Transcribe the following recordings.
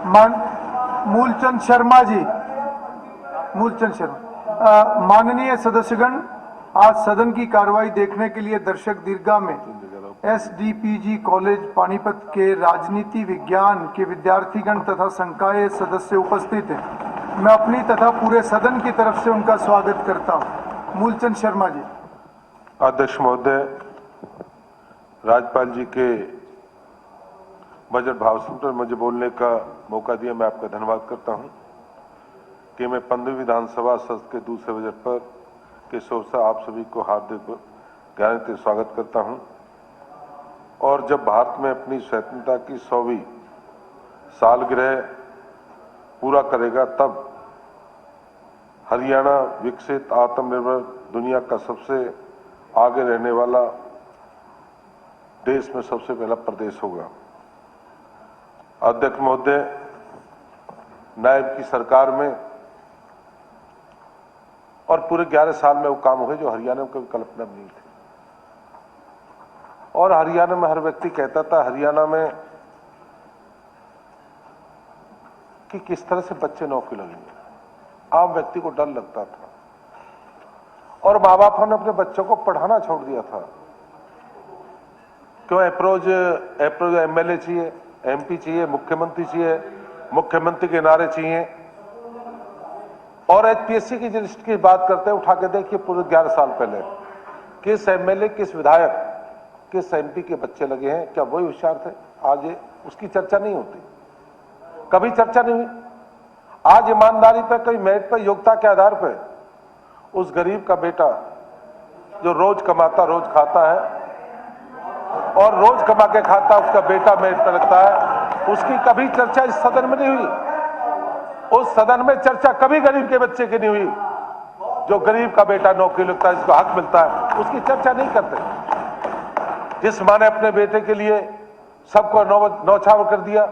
मूलचंद शर्मा जी, मूलचंद शर्मा। माननीय सदस्यगण, आज सदन की कार्रवाई देखने के लिए दर्शक दीर्घा में एसडीपीजी कॉलेज पानीपत के राजनीति विज्ञान के विद्यार्थीगण तथा संकाय सदस्य उपस्थित हैं। मैं अपनी तथा पूरे सदन की तरफ से उनका स्वागत करता हूं। मूलचंद शर्मा जी। अध्यक्ष महोदय, राज्यपाल जी के बजट भाषण पर मुझे बोलने का मौका दिया, मैं आपका धन्यवाद करता हूं कि मैं 15वीं विधानसभा सत्र के दूसरे बजट पर के शोर से आप सभी को हार्दिक गहराई स्वागत करता हूं। और जब भारत में अपनी स्वतंत्रता की 100वीं सालगिरह पूरा करेगा, तब हरियाणा विकसित आत्मनिर्भर दुनिया का सबसे आगे रहने वाला देश में सबसे पहला प्रदेश होगा। अध्यक्ष महोदय, नायब की सरकार में और पूरे 11 साल में वो काम हुए जो हरियाणा में कभी कल्पना नहीं थी। और हरियाणा में हर व्यक्ति कहता था हरियाणा में कि किस तरह से बच्चे नौकरी लगेंगे। आम व्यक्ति को डर लगता था और माँ बापों ने अपने बच्चों को पढ़ाना छोड़ दिया था। क्यों? अप्रोच एमएलए चाहिए, एमपी चाहिए, मुख्यमंत्री चाहिए, मुख्यमंत्री के नारे चाहिए। और एचपीएससी की लिस्ट की बात करते हैं, उठा के देखिए पूरे 11 साल पहले किस एमएलए, किस विधायक, किस एमपी के बच्चे लगे हैं। क्या वही होशियार थे? आज ये उसकी चर्चा नहीं होती, कभी चर्चा नहीं हुई। आज ईमानदारी पर, कभी मेरिट पर, योग्यता के आधार पर उस गरीब का बेटा जो रोज कमाता रोज खाता है और रोज कमा के खाता उसका बेटा मेरिट पर लगता है, उसकी कभी चर्चा इस सदन में नहीं हुई। उस सदन में चर्चा कभी गरीब के बच्चे की नहीं हुई। जो गरीब का बेटा नौकरी लगता है, जिसको हक मिलता है, उसकी चर्चा नहीं करते। जिस माँ ने अपने बेटे के लिए सबको नौछावर कर दिया,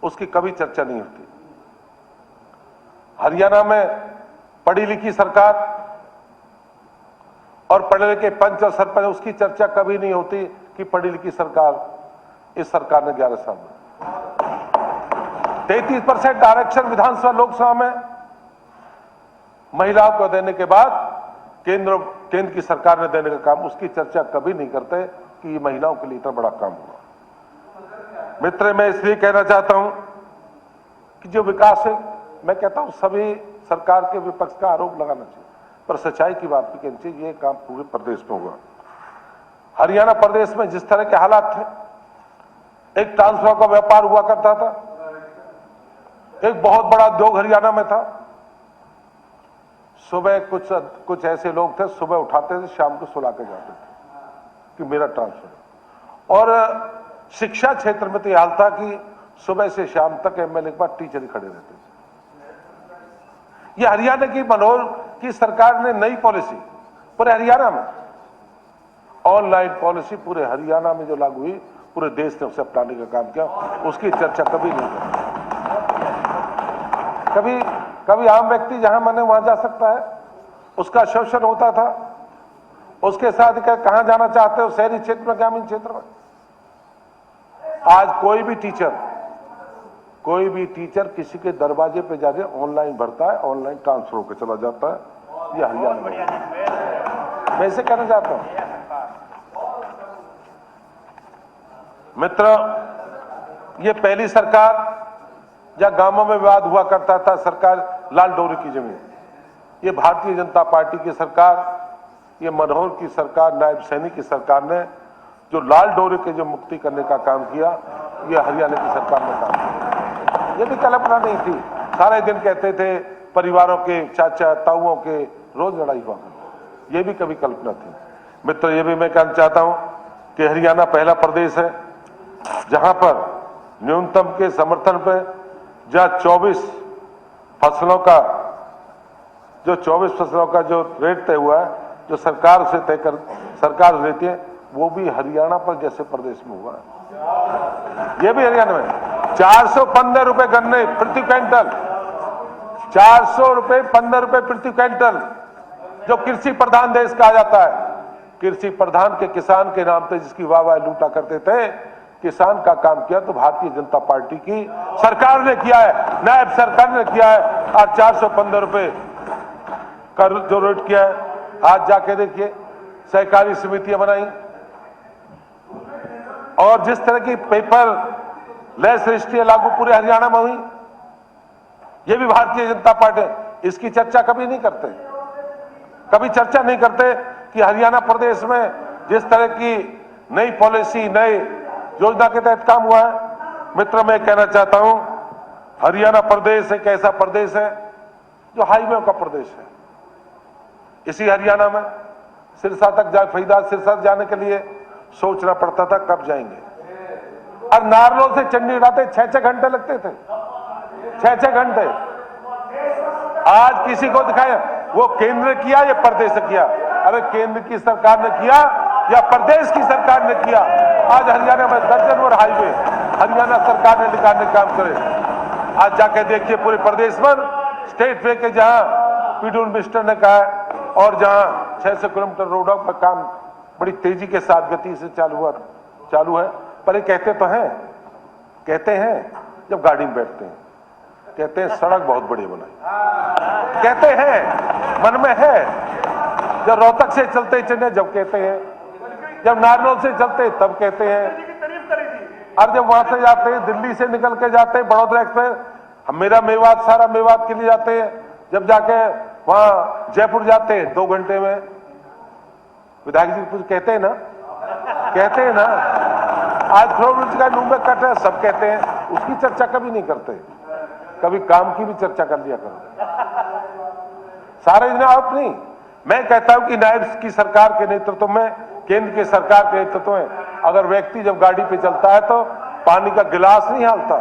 उसकी कभी चर्चा नहीं होती। हरियाणा में पढ़ी लिखी सरकार और पढ़े लिखे पंच और सरपंच, उसकी चर्चा कभी नहीं होती कि पढ़ी लिखी सरकार इस सरकार ने 11 साल में 33% आरक्षण विधानसभा लोकसभा में महिलाओं को देने के बाद केंद्र की सरकार ने देने का काम, उसकी चर्चा कभी नहीं करते कि ये महिलाओं के लिए इतना बड़ा काम हुआ। मित्र, मैं इसलिए कहना चाहता हूं कि जो विकास है, मैं कहता हूं सभी सरकार के विपक्ष का आरोप लगाना चाहिए, पर सच्चाई की बात भी कहनी चाहिए। ये काम पूरे प्रदेश में हुआ। हरियाणा प्रदेश में जिस तरह के हालात थे, एक ट्रांसफर का व्यापार हुआ करता था, एक बहुत बड़ा उद्योग हरियाणा में था। सुबह कुछ ऐसे लोग थे, सुबह उठाते थे, शाम को सुला के जाते थे कि मेरा ट्रांसफर। और शिक्षा क्षेत्र में तो यह हाल था कि सुबह से शाम तक एमएलए के पास टीचर ही खड़े रहते थे। यह हरियाणा की मनोहर की सरकार ने नई पॉलिसी पूरे हरियाणा में, ऑनलाइन पॉलिसी पूरे हरियाणा में जो लागू हुई, पूरे देश ने उसे अपनाने का काम किया, उसकी चर्चा कभी नहीं की। कभी आम व्यक्ति जहां मने वहां जा सकता है, उसका शोषण होता था। उसके साथ कहां जाना चाहते हो, शहरी क्षेत्र में, ग्रामीण क्षेत्र में। आज कोई भी टीचर किसी के दरवाजे पे जाके ऑनलाइन भरता है, ऑनलाइन ट्रांसफर होकर चला जाता है। ये हरियाणा में मैं इसे कहना चाहता हूं। मित्र, ये पहली सरकार जहां गांवों में विवाद हुआ करता था, सरकार लाल डोरी की जमीन, ये भारतीय जनता पार्टी की सरकार, ये मनोहर की सरकार, नायब सैनिक की सरकार ने जो लाल डोरी के जो मुक्ति करने का काम किया, ये हरियाणा की सरकार ने काम किया। ये भी कल्पना नहीं थी। सारे दिन कहते थे परिवारों के, चाचा ताऊओं के रोज लड़ाई हुआ, ये भी कभी कल्पना थी। मित्र, ये भी मैं कहना चाहता हूं कि हरियाणा पहला प्रदेश है जहां पर न्यूनतम के समर्थन पर जहां 24 फसलों का जो रेट तय हुआ है, जो सरकार से तय कर सरकार देती है, वो भी हरियाणा पर जैसे प्रदेश में हुआ है। ये भी हरियाणा में 415 रुपए गन्ने प्रति क्विंटल, 415 रुपए प्रति क्विंटल, जो कृषि प्रधान देश कहा जाता है। कृषि प्रधान के किसान के नाम पे जिसकी वाह लूटा करते थे, किसान का काम किया तो भारतीय जनता पार्टी की सरकार ने किया है, नायब सरकार ने किया है। आज 415 रुपए का जो रेट किया है, आज जाके देखिए सहकारी समितियां बनाई, और जिस तरह की पेपर लेस रजिस्ट्री लागू पूरे हरियाणा में हुई, ये भी भारतीय जनता पार्टी। इसकी चर्चा कभी नहीं करते, कभी चर्चा नहीं करते कि हरियाणा प्रदेश में जिस तरह की नई पॉलिसी, नई योजना के तहत काम हुआ है। मित्रों, मैं कहना चाहता हूं, हरियाणा प्रदेश एक ऐसा प्रदेश है जो हाईवे का प्रदेश है। इसी हरियाणा में सिरसा तक फरीदाबाद सिरसा जाने के लिए सोचना पड़ता था कब जाएंगे, और नारनौल से चंडीगढ़ आते 6-6 घंटे लगते थे, 6-6 घंटे। आज किसी को दिखाया वो केंद्र किया या प्रदेश किया? अरे केंद्र की सरकार ने किया या प्रदेश की सरकार ने किया? आज हरियाणा में दर्जनभर हाईवे हरियाणा सरकार ने निकालने का काम करे। आज जाके देखिए पूरे प्रदेश में स्टेट वे के जहां पीडब्ल्यू मिनिस्टर ने कहा है, और जहां 600 किलोमीटर रोडों का काम बड़ी तेजी के साथ गति से चालू है। पर ये कहते हैं जब गाड़ी में बैठते हैं, कहते हैं सड़क बहुत बड़ी बनाई, कहते हैं मन में है। जब रोहतक से चलते चले जब कहते हैं, जब नारनौल से चलते तब कहते हैं, और जब वहां से जाते हैं, दिल्ली से निकल के जाते हैं बड़ौदा एक्सप्रेस, मेरा मेवात सारा मेवात के लिए जाते हैं, जब जाके वहां जयपुर जाते हैं 2 घंटे में। विधायक जी कुछ कहते हैं ना, आज फ्लोर का नूबे कट है, सब कहते हैं, उसकी चर्चा कभी नहीं करते। कभी काम की भी चर्चा कर लिया करो, सारे दिन आप नहीं। मैं कहता हूं कि नायब की सरकार के नेतृत्व में, केंद्र की सरकार के नेतृत्व में अगर व्यक्ति जब गाड़ी पे चलता है तो पानी का गिलास नहीं हालता।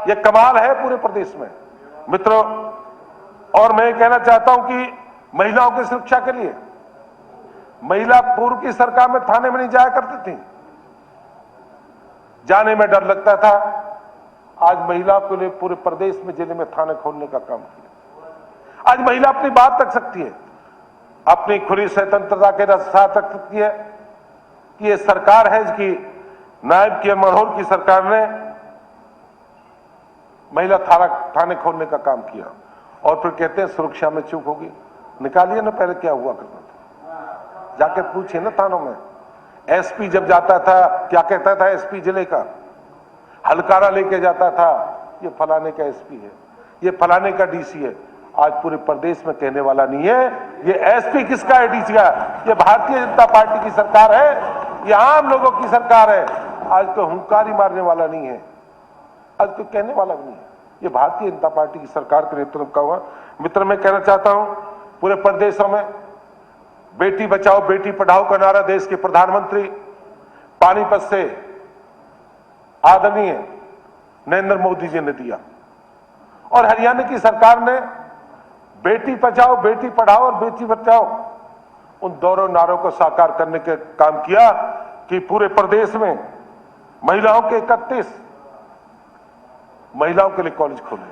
यह कमाल है पूरे प्रदेश में मित्रों। और मैं कहना चाहता हूं कि महिलाओं की सुरक्षा के लिए, महिला पूर्व की सरकार में थाने में नहीं जाया करती थी, जाने में डर लगता था। आज महिलाओं के लिए पूरे प्रदेश में जिले में थाने खोलने का काम किया। आज महिला अपनी बात रख सकती है, अपनी खुली स्वतंत्रता के साथ रख सकती है कि ये सरकार है कि नायब की मनोहर की सरकार ने महिला थाने खोलने का काम किया। और फिर कहते हैं सुरक्षा में चूक होगी। निकालिए ना पहले क्या हुआ करता था, जाके पूछिए ना थानों में। एसपी जब जाता था क्या कहता था? एसपी जिले का हलकारा लेके जाता था, ये फलाने का एसपी है, ये फलाने का डीसी है। आज पूरे प्रदेश में कहने वाला नहीं है ये एसपी किसका है, डीसी का। ये भारतीय जनता पार्टी की सरकार है, ये आम लोगों की सरकार है। आज तो हुंकारी मारने वाला नहीं है, आज तो कहने वाला भी नहीं है। ये भारतीय जनता पार्टी की सरकार के नेतृत्व का हुआ। मित्र, मैं कहना चाहता हूं पूरे प्रदेशों में बेटी बचाओ बेटी पढ़ाओ का नारा देश के प्रधानमंत्री पानीपत से आदरणीय नरेंद्र मोदी जी ने दिया, और हरियाणा की सरकार ने बेटी बचाओ बेटी पढ़ाओ और बेटी बचाओ उन दोनों नारों को साकार करने के काम किया कि पूरे प्रदेश में महिलाओं के 31 महिलाओं के लिए कॉलेज खोले।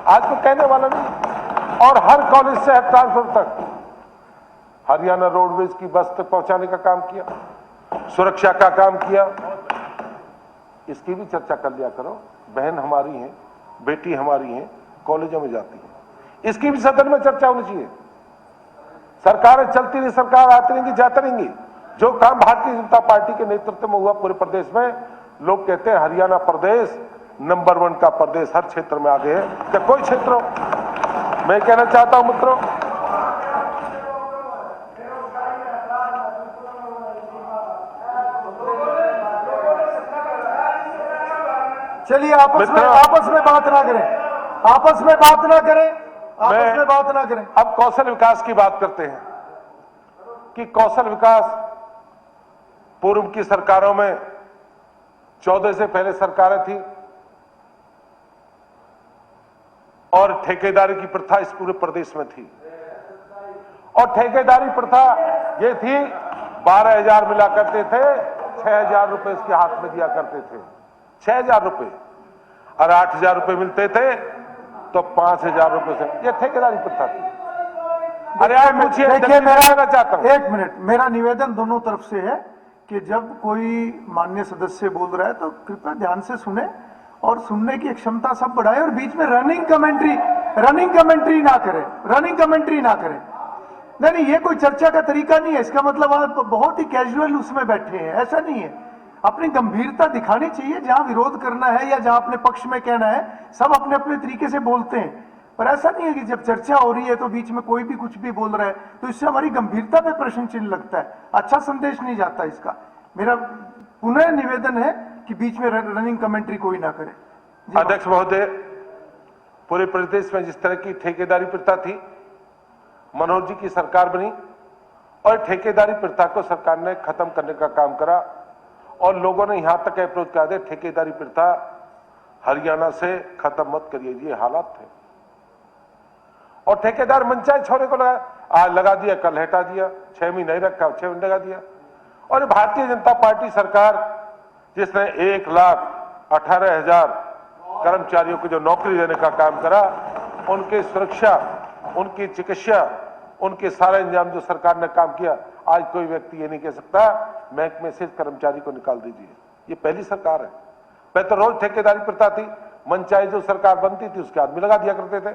आज तो कहने वाला नहीं। और हर कॉलेज से हर ट्रांसफर तक हरियाणा रोडवेज की बस तक पहुंचाने का काम किया, सुरक्षा का काम किया। इसकी भी चर्चा कर लिया करो। बहन हमारी है, बेटी हमारी है, कॉलेजों में जाती है, इसकी भी सदन में चर्चा होनी चाहिए। सरकारें चलती रही, सरकार आती रहेंगी जाती रहेंगी। जो काम भारतीय जनता पार्टी के नेतृत्व में हुआ पूरे प्रदेश में, लोग कहते हैं हरियाणा प्रदेश नंबर 1 का प्रदेश, हर क्षेत्र में आगे है, क्या कोई क्षेत्र हो। मैं कहना चाहता हूं मित्रों, चलिए आपस में बात ना करें, आपस में बात ना करें। अब कौशल विकास की बात करते हैं कि कौशल विकास पूर्व की सरकारों में 14 से पहले सरकारें थी, और ठेकेदारी की प्रथा इस पूरे प्रदेश में थी। और ठेकेदारी प्रथा ये थी 12,000 मिला करते थे, 6,000 रुपए इसके हाथ में दिया करते थे, 6,000 रुपए, और 8,000 रुपए मिलते थे तो 5,000 रुपए से, ये ठेकेदारी प्रथा थी। अरे आप पूछिए, देखिए मेरा चाहता हूं, 1 मिनट, मेरा निवेदन दोनों तरफ से है कि जब कोई माननीय सदस्य बोल रहा है तो कृपया ध्यान से सुने और सुनने की क्षमता सब बढ़ाए और बीच में रनिंग कमेंट्री ना करें। नहीं, ये कोई चर्चा का तरीका नहीं है। इसका मतलब आप बहुत ही कैजुअल उसमें बैठे हैं, ऐसा नहीं है। अपनी गंभीरता दिखानी चाहिए। जहां विरोध करना है या जहां अपने पक्ष में कहना है, सब अपने अपने तरीके से बोलते हैं, पर ऐसा नहीं है कि जब चर्चा हो रही है तो बीच में कोई भी कुछ भी बोल रहा है, तो इससे हमारी गंभीरता पे प्रश्न चिन्ह लगता है, अच्छा संदेश नहीं जाता इसका। मेरा पुनः निवेदन है कि बीच में रनिंग कमेंट्री कोई ना करे। अध्यक्ष महोदय, पूरे प्रदेश में जिस तरह की ठेकेदारी प्रथा थी, मनोहर जी की सरकार बनी और ठेकेदारी प्रथा को सरकार ने खत्म करने का काम करा और लोगों ने यहां तक अप्रोच किया था, ठेकेदारी प्रथा हरियाणा से खत्म मत करिए, ये हालात थे। और ठेकेदार मनचाहे छोरे को लगा दिया, कल हटा दिया, 6 महीने नहीं रखा, 6 महीने लगा दिया। और भारतीय जनता पार्टी सरकार जिसने 1,18,000 कर्मचारियों को जो नौकरी देने का काम करा, उनकी सुरक्षा, उनकी चिकित्सा, उनके सारे इंतजाम जो सरकार ने काम किया, आज कोई व्यक्ति ये नहीं कह सकता महकमे से कर्मचारी को निकाल दीजिए। ये पहली सरकार है। पहले तो रोज ठेकेदारी प्रथा थी, मनचाहे जो सरकार बनती थी उसके आदमी लगा दिया करते थे।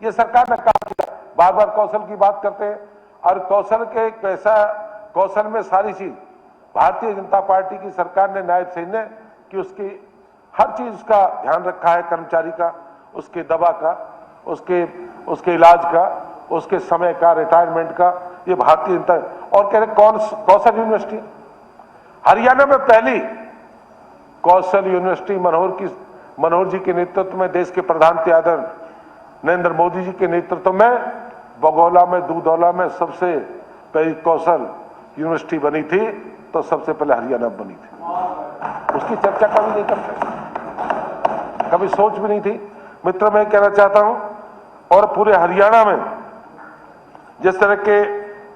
ये सरकार ने काम किया। बार बार कौशल की बात करते हैं और कौशल के पैसा, कौशल में सारी चीज भारतीय जनता पार्टी की सरकार ने, नायब सैन ने, कि उसकी हर चीज उसका ध्यान रखा है, कर्मचारी का, उसके दवा का, उसके इलाज का, उसके समय का, रिटायरमेंट का। ये भारतीय जनता। और कह रहे कौशल यूनिवर्सिटी, हरियाणा में पहली कौशल यूनिवर्सिटी मनोहर जी के नेतृत्व में, देश के प्रधानमंत्री आदरणीय नरेंद्र मोदी जी के नेतृत्व में बगौला में, दूधौला में सबसे पहली कौशल यूनिवर्सिटी बनी थी, तो सबसे पहले हरियाणा में बनी थी। उसकी चर्चा कभी नहीं करते, कभी सोच भी नहीं थी। मित्र, मैं कहना चाहता हूं, और पूरे हरियाणा में जिस तरह के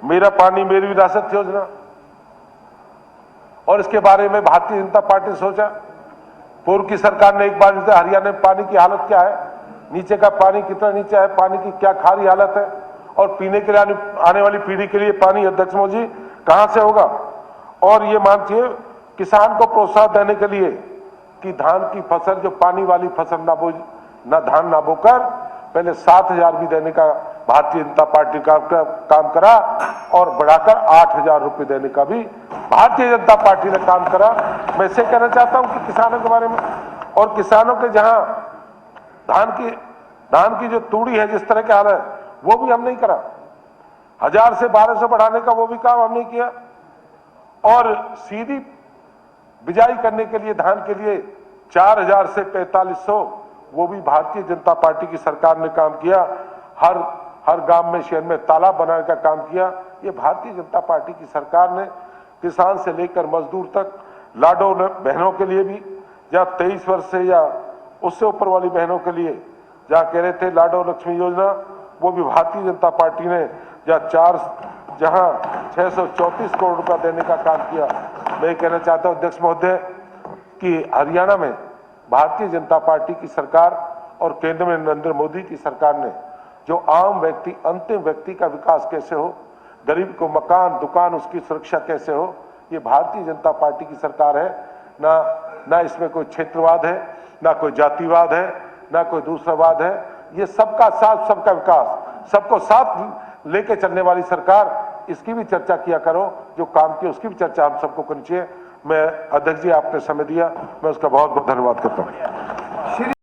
मेरा पानी मेरी विरासत योजना, और इसके बारे में भारतीय जनता पार्टी ने सोचा। पूर्व की सरकार ने एक बार हरियाणा में पानी की हालत क्या है, नीचे का पानी कितना नीचे है, पानी की क्या खारी हालत है, और पीने के लिए आने वाली पीढ़ी के लिए पानी, अध्यक्ष मोदी जी, कहां से होगा। और ये मानिए, किसान को प्रोत्साहन देने के लिए कि धान की फसल, जो पानी वाली फसल ना धान ना बोकर पहले 7,000 भी देने का भारतीय जनता पार्टी का काम करा, और बढ़ाकर 8,000 रुपए देने का भी भारतीय जनता पार्टी ने काम करा। मैं इसे कहना चाहता हूं कि किसानों के बारे में, और किसानों के जहां धान की जो तूड़ी है, जिस तरह के हाल है, वो भी हम नहीं करा। 1,000 से 1,200 बढ़ाने का वो भी काम हम नहीं किया। और सीधी बिजाई करने के लिए धान के लिए 4,000 से 4,500, वो भी भारतीय जनता पार्टी की सरकार ने काम किया। हर गांव में, शहर में तालाब बनाने का काम किया। ये भारतीय जनता पार्टी की सरकार ने किसान से लेकर मजदूर तक, लाडो बहनों के लिए भी, जहां 23 वर्ष से या उससे ऊपर वाली बहनों के लिए जहां कह रहे थे लाडो लक्ष्मी योजना, वो भी भारतीय जनता पार्टी ने जहां 634 करोड़ रुपया देने का काम किया। मैं कहना चाहता हूं अध्यक्ष महोदय कि हरियाणा में भारतीय जनता पार्टी की सरकार और केंद्र में नरेंद्र मोदी की सरकार ने जो आम व्यक्ति, अंतिम व्यक्ति का विकास कैसे हो, गरीब को मकान, दुकान, उसकी सुरक्षा कैसे हो, ये भारतीय जनता पार्टी की सरकार है। ना इसमें कोई क्षेत्रवाद है, ना कोई जातिवाद है, ना कोई दूसरा वाद है। ये सबका साथ, सबका विकास, सबको साथ लेके चलने वाली सरकार। इसकी भी चर्चा किया करो, जो काम किया उसकी भी चर्चा हम सबको करनी चाहिए। मैं, अध्यक्ष जी, आपने समय दिया, मैं उसका बहुत बहुत धन्यवाद करता हूं।